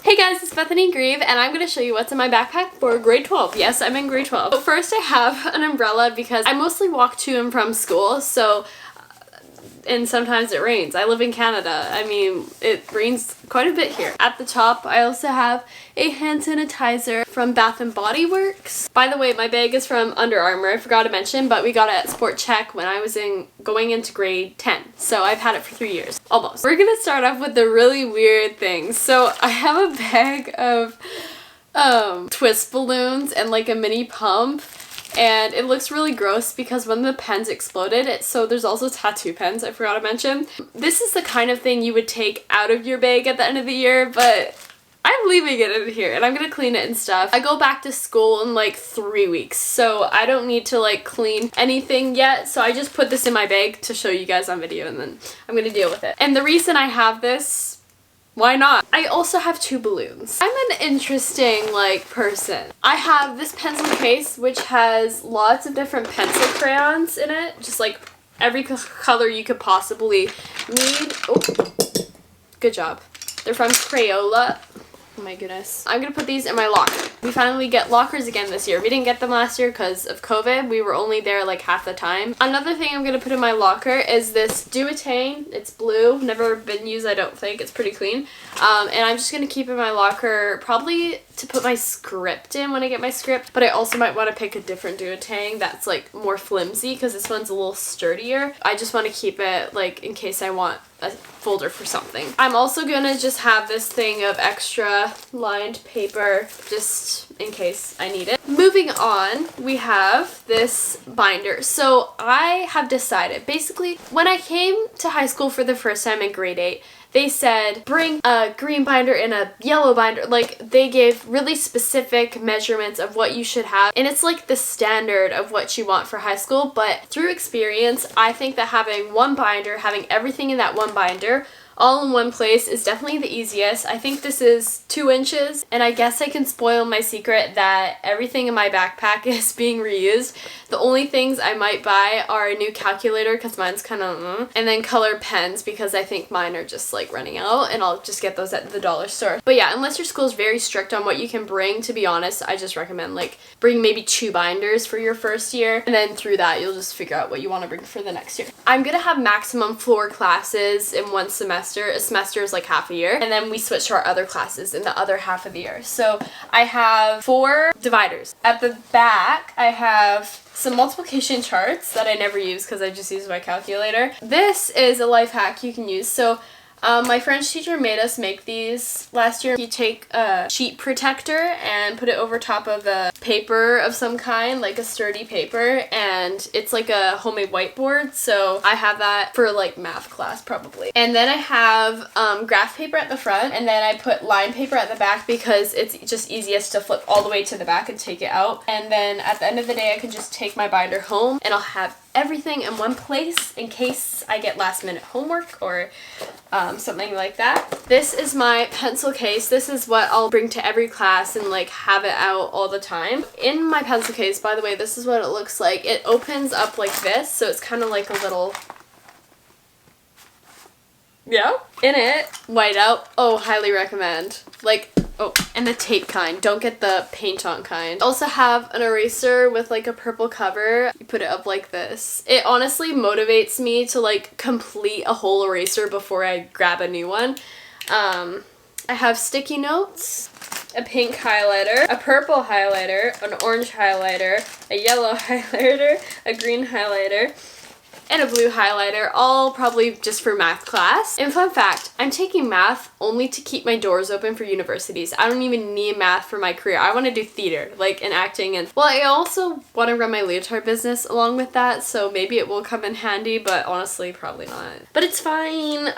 Hey guys, it's Bethany Grieve and I'm going to show you what's in my backpack for grade 12. Yes, I'm in grade 12. So first I have an umbrella because I mostly walk to and from school, and sometimes it rains. I live in Canada. I mean, it rains quite a bit here. At the top, I also have a hand sanitizer from Bath & Body Works. By the way, my bag is from Under Armour. I forgot to mention, but we got it at Sport Check when I was going into grade 10. So I've had it for 3 years, almost. We're gonna start off with the really weird things. So I have a bag of twist balloons and like a mini pump. And it looks really gross because one of the pens exploded. So there's also tattoo pens, I forgot to mention. This is the kind of thing you would take out of your bag at the end of the year, but I'm leaving it in here and I'm gonna clean it and stuff. I go back to school in like 3 weeks, so I don't need to like clean anything yet. So I just put this in my bag to show you guys on video and then I'm gonna deal with it. And the reason I have this, why not? I also have 2 balloons. I'm an interesting person. I have this pencil case which has lots of different pencil crayons in it, just like every color you could possibly need. Oh, good job. They're from Crayola. Oh my goodness. I'm gonna put these in my locker. We finally get lockers again this year. We didn't get them last year because of COVID. We were only there like half the time. Another thing I'm gonna put in my locker is this duotane. It's blue. Never been used, I don't think. It's pretty clean. And I'm just gonna keep in my locker probably to put my script in when I get my script. But I also might want to pick a different duotane that's like more flimsy because this one's a little sturdier. I just want to keep it like in case I want a folder for something. I'm also gonna just have this thing of extra lined paper just in case I need it. Moving on, we have this binder. So I have decided, basically, when I came to high school for the first time in grade 8, they said bring a green binder and a yellow binder. Like, they gave really specific measurements of what you should have, and it's like the standard of what you want for high school. But through experience, I think that having one binder, having everything in that one binder all in one place is definitely the easiest. I think this is 2 inches, and I guess I can spoil my secret that everything in my backpack is being reused. The only things I might buy are a new calculator because mine's kind of and then colored pens because I think mine are just like running out, and I'll just get those at the dollar store. But yeah, unless your school's very strict on what you can bring, to be honest, I just recommend like bring maybe 2 binders for your first year, and then through that you'll just figure out what you want to bring for the next year. I'm gonna have maximum 4 classes in one semester. A semester is like half a year, and then we switch to our other classes in the other half of the year. So I have 4 dividers. At the back, I have some multiplication charts that I never use because I just use my calculator. This is a life hack you can use. So my French teacher made us make these last year. You take a sheet protector and put it over top of a paper of some kind, like a sturdy paper, and it's like a homemade whiteboard. So I have that for like math class probably. And then I have graph paper at the front, and then I put line paper at the back because it's just easiest to flip all the way to the back and take it out. And then at the end of the day I can just take my binder home and I'll have everything in one place in case I get last minute homework or something like that. This is my pencil case. This is what I'll bring to every class and like have it out all the time. In my pencil case, by the way, this is what it looks like. It opens up like this, so it's kind of like a little, yeah. In it, whiteout. Oh, highly recommend. Like, oh, and the tape kind. Don't get the paint on kind. Also have an eraser with like a purple cover. You put it up like this. It honestly motivates me to like complete a whole eraser before I grab a new one. I have sticky notes, a pink highlighter, a purple highlighter, an orange highlighter, a yellow highlighter, a green highlighter, and a blue highlighter, all probably just for math class. And fun fact, I'm taking math only to keep my doors open for universities. I don't even need math for my career. I want to do theater, like in acting, and well, I also want to run my leotard business along with that, so maybe it will come in handy, but honestly, probably not. But it's fine.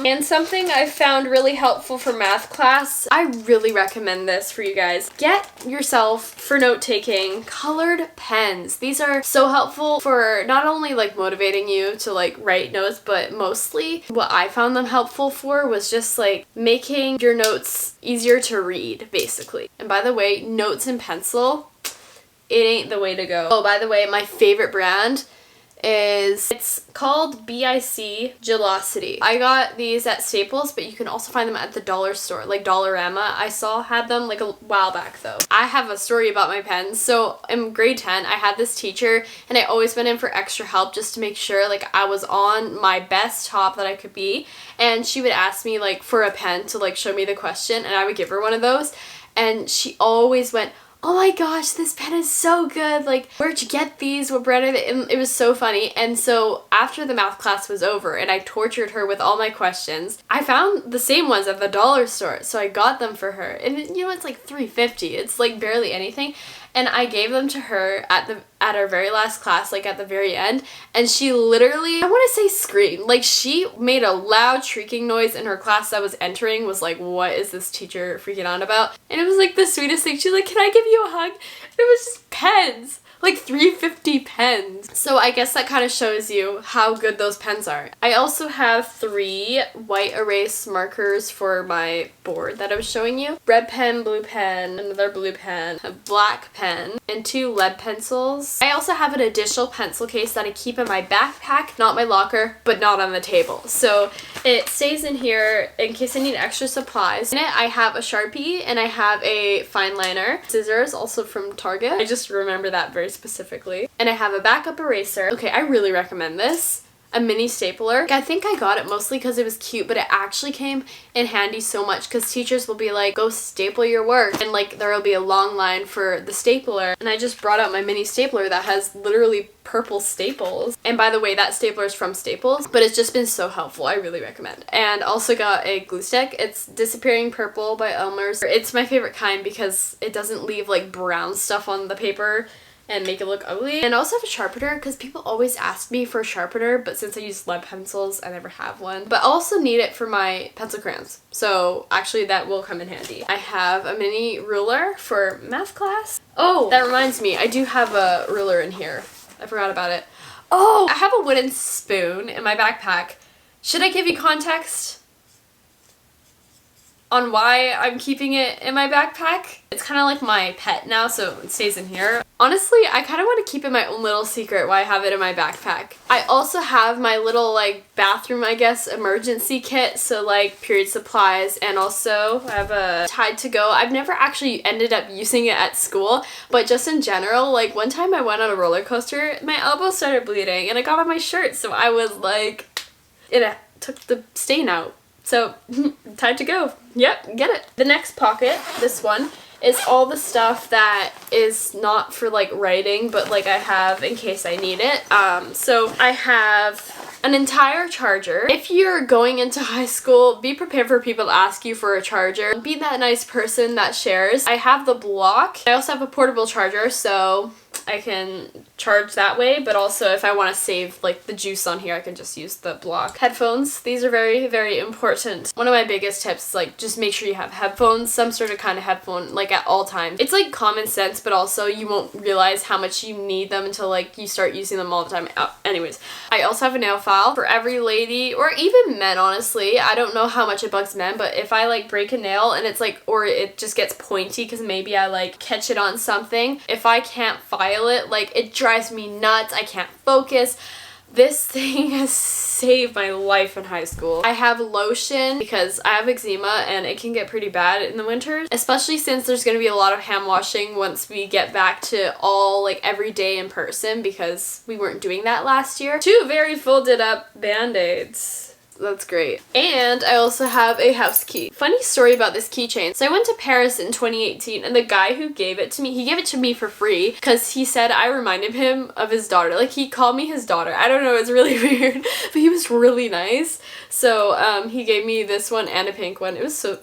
And something I found really helpful for math class, I really recommend this for you guys. Get yourself, for note-taking, colored pens. These are so helpful for not only like motivating you to like write notes, but mostly what I found them helpful for was just like making your notes easier to read, basically. And by the way, notes in pencil, it ain't the way to go. Oh, by the way, my favorite brand it's called BIC Gelosity. I got these at Staples, but you can also find them at the dollar store, like Dollarama. I saw had them like a while back though. I have a story about my pens. So in grade 10, I had this teacher and I always went in for extra help just to make sure like I was on my best top that I could be. And she would ask me like for a pen to like show me the question, and I would give her one of those. And she always went, "Oh my gosh, this pen is so good. Like, where'd you get these? What brand are they?" And it was so funny. And so after the math class was over and I tortured her with all my questions, I found the same ones at the dollar store. So I got them for her. And you know, it's like $3.50. It's like barely anything. And I gave them to her at our very last class, like at the very end, and she literally, I want to say screamed. Like, she made a loud shrieking noise in her class that was entering, was like, what is this teacher freaking on about? And it was like the sweetest thing. She's like, "Can I give you a hug?" And it was just pens. Like $3.50 pens. So I guess that kind of shows you how good those pens are. I also have 3 white erase markers for my board that I was showing you. Red pen, blue pen, another blue pen, a black pen, and 2 lead pencils. I also have an additional pencil case that I keep in my backpack, not my locker, but not on the table. So it stays in here in case I need extra supplies. In it, I have a Sharpie and I have a fine liner, scissors, also from Target. I just remember that very specifically. And I have a backup eraser. Okay, I really recommend this. A mini stapler. I think I got it mostly because it was cute, but it actually came in handy so much because teachers will be like, "Go staple your work," and like there will be a long line for the stapler. And I just brought out my mini stapler that has literally purple staples. And by the way, that stapler is from Staples, but it's just been so helpful. I really recommend. And also got a glue stick. It's Disappearing Purple by Elmer's. It's my favorite kind because it doesn't leave like brown stuff on the paper and make it look ugly. And I also have a sharpener because people always ask me for a sharpener, but since I use lead pencils, I never have one. But I also need it for my pencil crayons, so actually that will come in handy. I have a mini ruler for math class. Oh, that reminds me, I do have a ruler in here. I forgot about it. Oh, I have a wooden spoon in my backpack. Should I give you context on why I'm keeping it in my backpack? It's kind of like my pet now, so it stays in here. Honestly, I kind of want to keep it my own little secret why I have it in my backpack. I also have my little like bathroom, I guess, emergency kit, so like period supplies, and also I have a Tide to Go. I've never actually ended up using it at school, but just in general, like one time I went on a roller coaster, my elbow started bleeding and it got on my shirt, so I was like, it took the stain out. So, Tide to Go. Yep, get it. The next pocket, this one, is all the stuff that is not for like writing, but like I have in case I need it. So I have an entire charger. If you're going into high school, be prepared for people to ask you for a charger. Be that nice person that shares. I have the block. I also have a portable charger, so I can charge that way, but also if I want to save like the juice on here, I can just use the block. Headphones, these are very, very important. One of my biggest tips is like just make sure you have headphones, some sort of kind of headphone, like at all times. It's like common sense, but also you won't realize how much you need them until like you start using them all the time. Anyways, I also have a nail file for every lady, or even men, honestly. I don't know how much it bugs men, but if I like break a nail and it's like, or it just gets pointy because maybe I like catch it on something, if I can't file it, like it drives me nuts. I can't focus. This thing has saved my life in high school. I have lotion because I have eczema and it can get pretty bad in the winters, especially since there's going to be a lot of hand washing once we get back to all like every day in person because we weren't doing that last year. 2 very folded up band-aids. That's great. And I also have a house key. Funny story about this keychain. So I went to Paris in 2018 and the guy who gave it to me, he gave it to me for free because he said I reminded him of his daughter. Like he called me his daughter. I don't know, it's really weird, but he was really nice. So he gave me this one and a pink one. It was so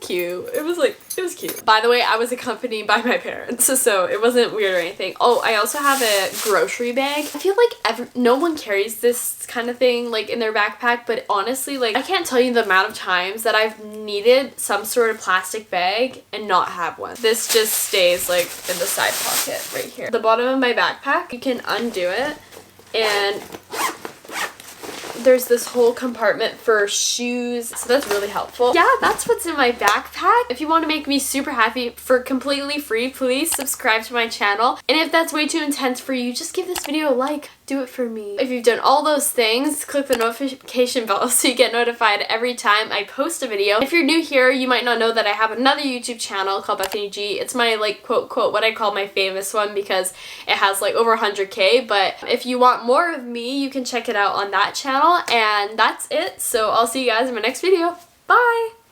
cute. It was cute. By the way, I was accompanied by my parents, so it wasn't weird or anything. Oh, I also have a grocery bag. I feel like no one carries this kind of thing like in their backpack, but honestly, like I can't tell you the amount of times that I've needed some sort of plastic bag and not have one. This just stays like in the side pocket right here. The bottom of my backpack, you can undo it and there's this whole compartment for shoes, so that's really helpful. Yeah, that's what's in my backpack. If you want to make me super happy for completely free, please subscribe to my channel. And if that's way too intense for you, just give this video a like. do it for me. If you've done all those things, click the notification bell so you get notified every time I post a video. If you're new here, you might not know that I have another YouTube channel called Bethany G. It's my like quote what I call my famous one because it has like over 100K, but if you want more of me, you can check it out on that channel, and that's it. So I'll see you guys in my next video. Bye!